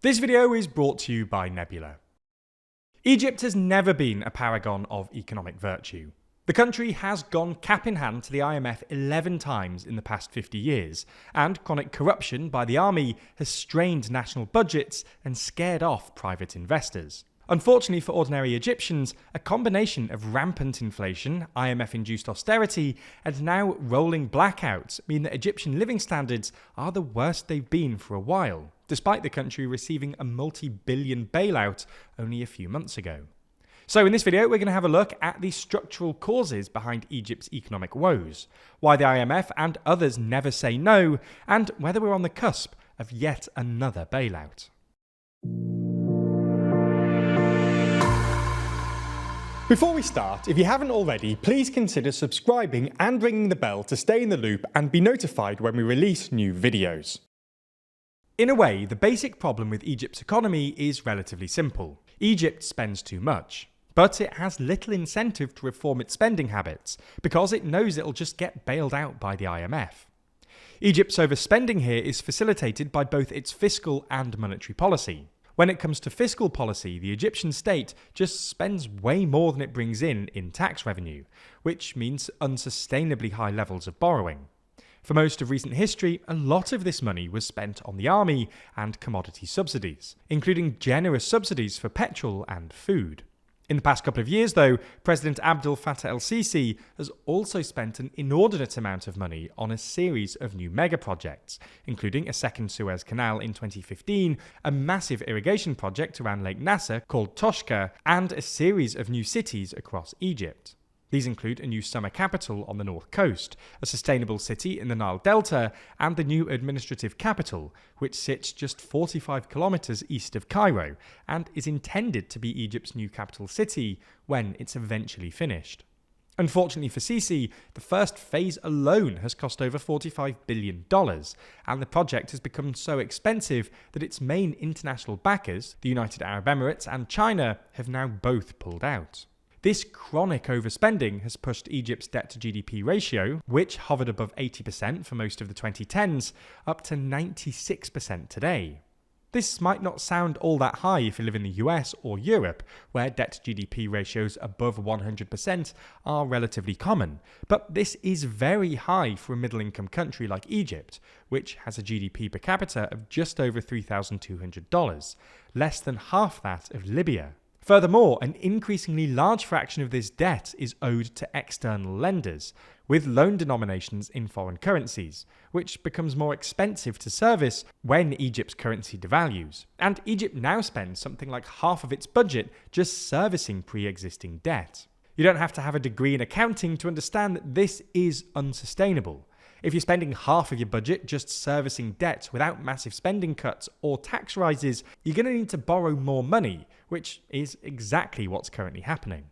This video is brought to you by Nebula. Egypt has never been a paragon of economic virtue. The country has gone cap in hand to the IMF 11 times in the past 50 years, and chronic corruption by the army has strained national budgets and scared off private investors. Unfortunately for ordinary Egyptians, a combination of rampant inflation, IMF-induced austerity, and now rolling blackouts mean that Egyptian living standards are the worst they've been for a while, despite the country receiving a multi-billion bailout only a few months ago. So in this video, we're going to have a look at the structural causes behind Egypt's economic woes, why the IMF and others never say no, and whether we're on the cusp of yet another bailout. Before we start, if you haven't already, please consider subscribing and ringing the bell to stay in the loop and be notified when we release new videos. In a way, the basic problem with Egypt's economy is relatively simple. Egypt spends too much, but it has little incentive to reform its spending habits because it knows it'll just get bailed out by the IMF. Egypt's overspending here is facilitated by both its fiscal and monetary policy. When it comes to fiscal policy, the Egyptian state just spends way more than it brings in tax revenue, which means unsustainably high levels of borrowing. For most of recent history, a lot of this money was spent on the army and commodity subsidies, including generous subsidies for petrol and food. In the past couple of years, though, President Abdel Fattah el-Sisi has also spent an inordinate amount of money on a series of new mega-projects, including a second Suez Canal in 2015, a massive irrigation project around Lake Nasser called Toshka, and a series of new cities across Egypt. These include a new summer capital on the north coast, a sustainable city in the Nile Delta, and the new administrative capital, which sits just 45 kilometers east of Cairo and is intended to be Egypt's new capital city when it's eventually finished. Unfortunately for Sisi, the first phase alone has cost over $45 billion, and the project has become so expensive that its main international backers, the United Arab Emirates and China, have now both pulled out. This chronic overspending has pushed Egypt's debt-to-GDP ratio, which hovered above 80% for most of the 2010s, up to 96% today. This might not sound all that high if you live in the US or Europe, where debt-to-GDP ratios above 100% are relatively common, but this is very high for a middle-income country like Egypt, which has a GDP per capita of just over $3,200, less than half that of Libya. Furthermore, an increasingly large fraction of this debt is owed to external lenders, with loan denominations in foreign currencies, which becomes more expensive to service when Egypt's currency devalues. And Egypt now spends something like half of its budget just servicing pre-existing debt. You don't have to have a degree in accounting to understand that this is unsustainable. If you're spending half of your budget just servicing debt without massive spending cuts or tax rises, you're going to need to borrow more money, which is exactly what's currently happening.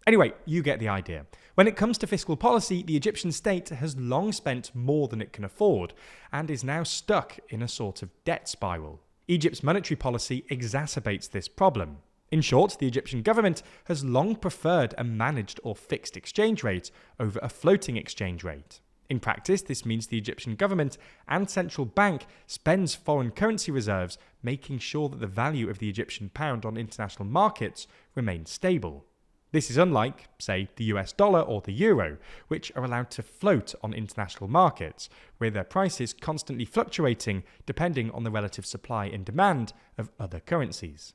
Anyway, you get the idea. When it comes to fiscal policy, the Egyptian state has long spent more than it can afford and is now stuck in a sort of debt spiral. Egypt's monetary policy exacerbates this problem. In short, the Egyptian government has long preferred a managed or fixed exchange rate over a floating exchange rate. In practice, this means the Egyptian government and central bank spends foreign currency reserves, making sure that the value of the Egyptian pound on international markets remains stable. This is unlike, say, the US dollar or the euro, which are allowed to float on international markets, with their prices constantly fluctuating depending on the relative supply and demand of other currencies.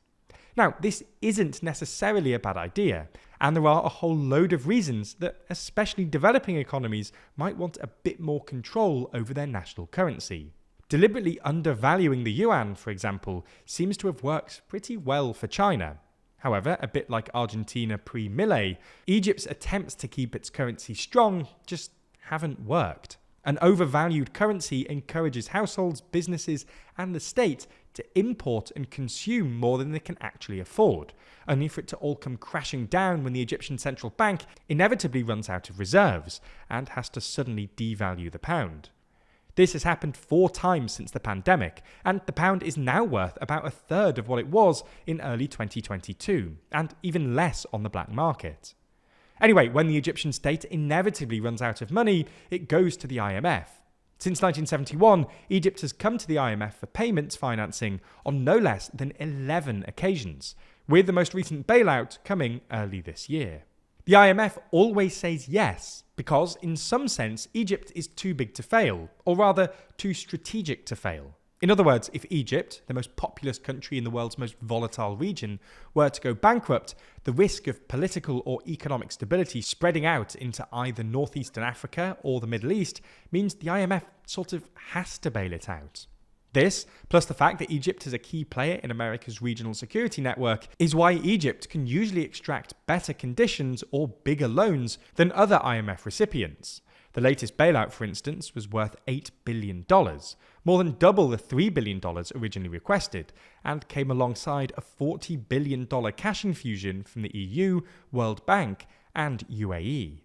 Now, this isn't necessarily a bad idea, and there are a whole load of reasons that especially developing economies might want a bit more control over their national currency. Deliberately undervaluing the yuan, for example, seems to have worked pretty well for China. However, a bit like Argentina pre-Milei, Egypt's attempts to keep its currency strong just haven't worked. An overvalued currency encourages households, businesses, and the state to import and consume more than they can actually afford, only for it to all come crashing down when the Egyptian central bank inevitably runs out of reserves and has to suddenly devalue the pound. This has happened 4 times since the pandemic, and the pound is now worth about a third of what it was in early 2022, and even less on the black market. Anyway, when the Egyptian state inevitably runs out of money, it goes to the IMF. Since 1971, Egypt has come to the IMF for payments financing on no less than 11 occasions, with the most recent bailout coming early this year. The IMF always says yes, because in some sense Egypt is too big to fail, or rather too strategic to fail. In other words, if Egypt, the most populous country in the world's most volatile region, were to go bankrupt, the risk of political or economic stability spreading out into either northeastern Africa or the Middle East means the IMF sort of has to bail it out. This, plus the fact that Egypt is a key player in America's regional security network, is why Egypt can usually extract better conditions or bigger loans than other IMF recipients. The latest bailout, for instance, was worth $8 billion, more than double the $3 billion originally requested, and came alongside a $40 billion cash infusion from the EU, World Bank, and UAE.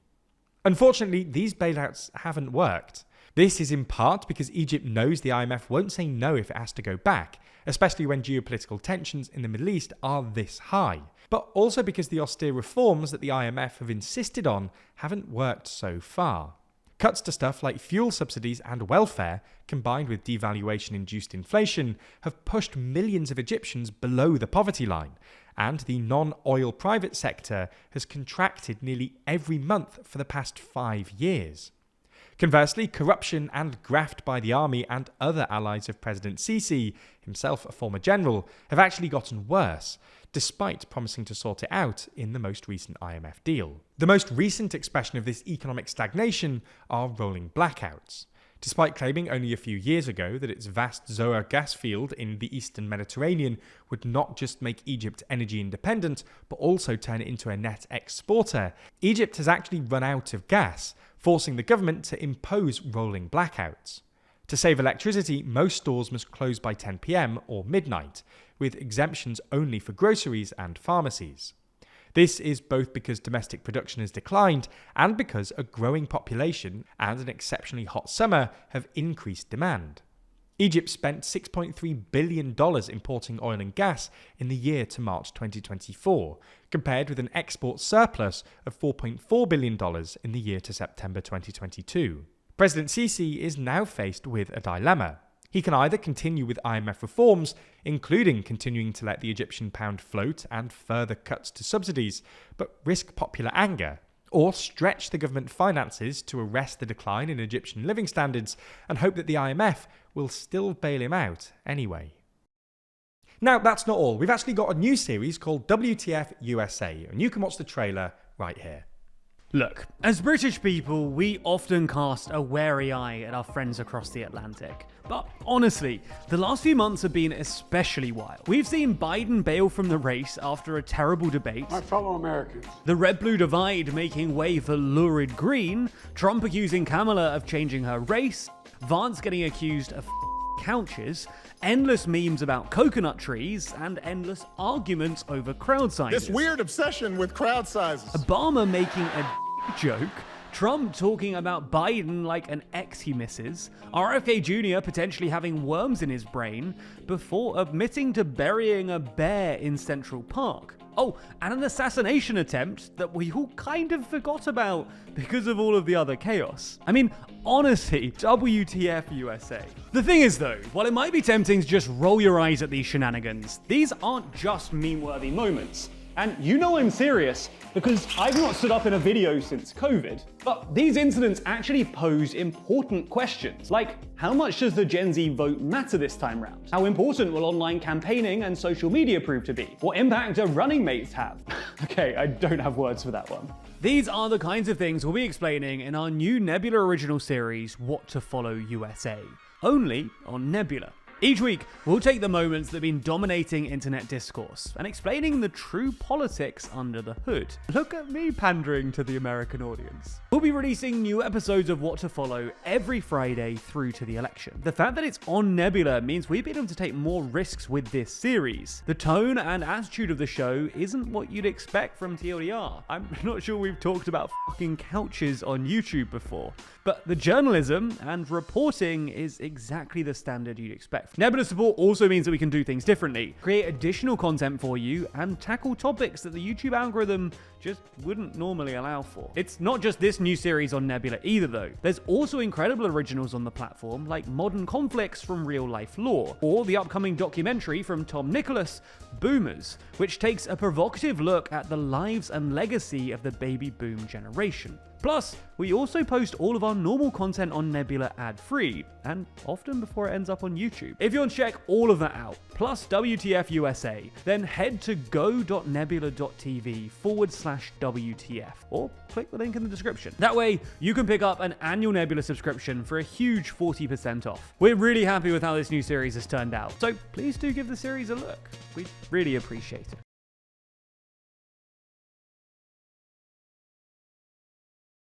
Unfortunately, these bailouts haven't worked. This is in part because Egypt knows the IMF won't say no if it has to go back, especially when geopolitical tensions in the Middle East are this high, but also because the austere reforms that the IMF have insisted on haven't worked so far. Cuts to stuff like fuel subsidies and welfare, combined with devaluation-induced inflation, have pushed millions of Egyptians below the poverty line, and the non-oil private sector has contracted nearly every month for the past 5 years. Conversely, corruption and graft by the army and other allies of President Sisi, himself a former general, have actually gotten worse, despite promising to sort it out in the most recent IMF deal. The most recent expression of this economic stagnation are rolling blackouts. Despite claiming only a few years ago that its vast Zohr gas field in the eastern Mediterranean would not just make Egypt energy independent, but also turn it into a net exporter, Egypt has actually run out of gas, forcing the government to impose rolling blackouts. To save electricity, most stores must close by 10 p.m. or midnight, with exemptions only for groceries and pharmacies. This is both because domestic production has declined and because a growing population and an exceptionally hot summer have increased demand. Egypt spent $6.3 billion importing oil and gas in the year to March 2024, compared with an export surplus of $4.4 billion in the year to September 2022. President Sisi is now faced with a dilemma. He can either continue with IMF reforms, including continuing to let the Egyptian pound float and further cuts to subsidies, but risk popular anger, or stretch the government finances to arrest the decline in Egyptian living standards and hope that the IMF will still bail him out anyway. Now, that's not all. We've actually got a new series called WTF USA, and you can watch the trailer right here. Look, as British people, we often cast a wary eye at our friends across the Atlantic. But honestly, the last few months have been especially wild. We've seen Biden bail from the race after a terrible debate, My fellow Americans, the red-blue divide making way for lurid green, Trump accusing Kamala of changing her race, Vance getting accused of couches, endless memes about coconut trees, and endless arguments over crowd sizes. This weird obsession with crowd sizes. Obama making a joke, Trump talking about Biden like an ex he misses, RFK Jr. potentially having worms in his brain, before admitting to burying a bear in Central Park. Oh, and an assassination attempt that we all kind of forgot about because of all of the other chaos. I mean, honestly, WTF USA. The thing is though, while it might be tempting to just roll your eyes at these shenanigans, these aren't just meme-worthy moments. And you know I'm serious, because I've not stood up in a video since COVID. But these incidents actually pose important questions, like how much does the Gen Z vote matter this time round? How important will online campaigning and social media prove to be? What impact do running mates have? Okay, I don't have words for that one. These are the kinds of things we'll be explaining in our new Nebula original series, What to Follow USA, only on Nebula. Each week, we'll take the moments that have been dominating internet discourse and explaining the true politics under the hood. Look at me pandering to the American audience. We'll be releasing new episodes of What to Follow every Friday through to the election. The fact that it's on Nebula means we've been able to take more risks with this series. The tone and attitude of the show isn't what you'd expect from TLDR. I'm not sure we've talked about fucking couches on YouTube before, but the journalism and reporting is exactly the standard you'd expect Nebula support also means that we can do things differently, create additional content for you, and tackle topics that the YouTube algorithm just wouldn't normally allow for. It's not just this new series on Nebula either though. There's also incredible originals on the platform like Modern Conflicts from Real Life Lore, or the upcoming documentary from Tom Nicholas, Boomers, which takes a provocative look at the lives and legacy of the baby boom generation. Plus, we also post all of our normal content on Nebula ad-free, and often before it ends up on YouTube. If you want to check all of that out, plus WTF USA, then head to go.nebula.tv/WTF, or click the link in the description. That way, you can pick up an annual Nebula subscription for a huge 40% off. We're really happy with how this new series has turned out, so please do give the series a look. We'd really appreciate it.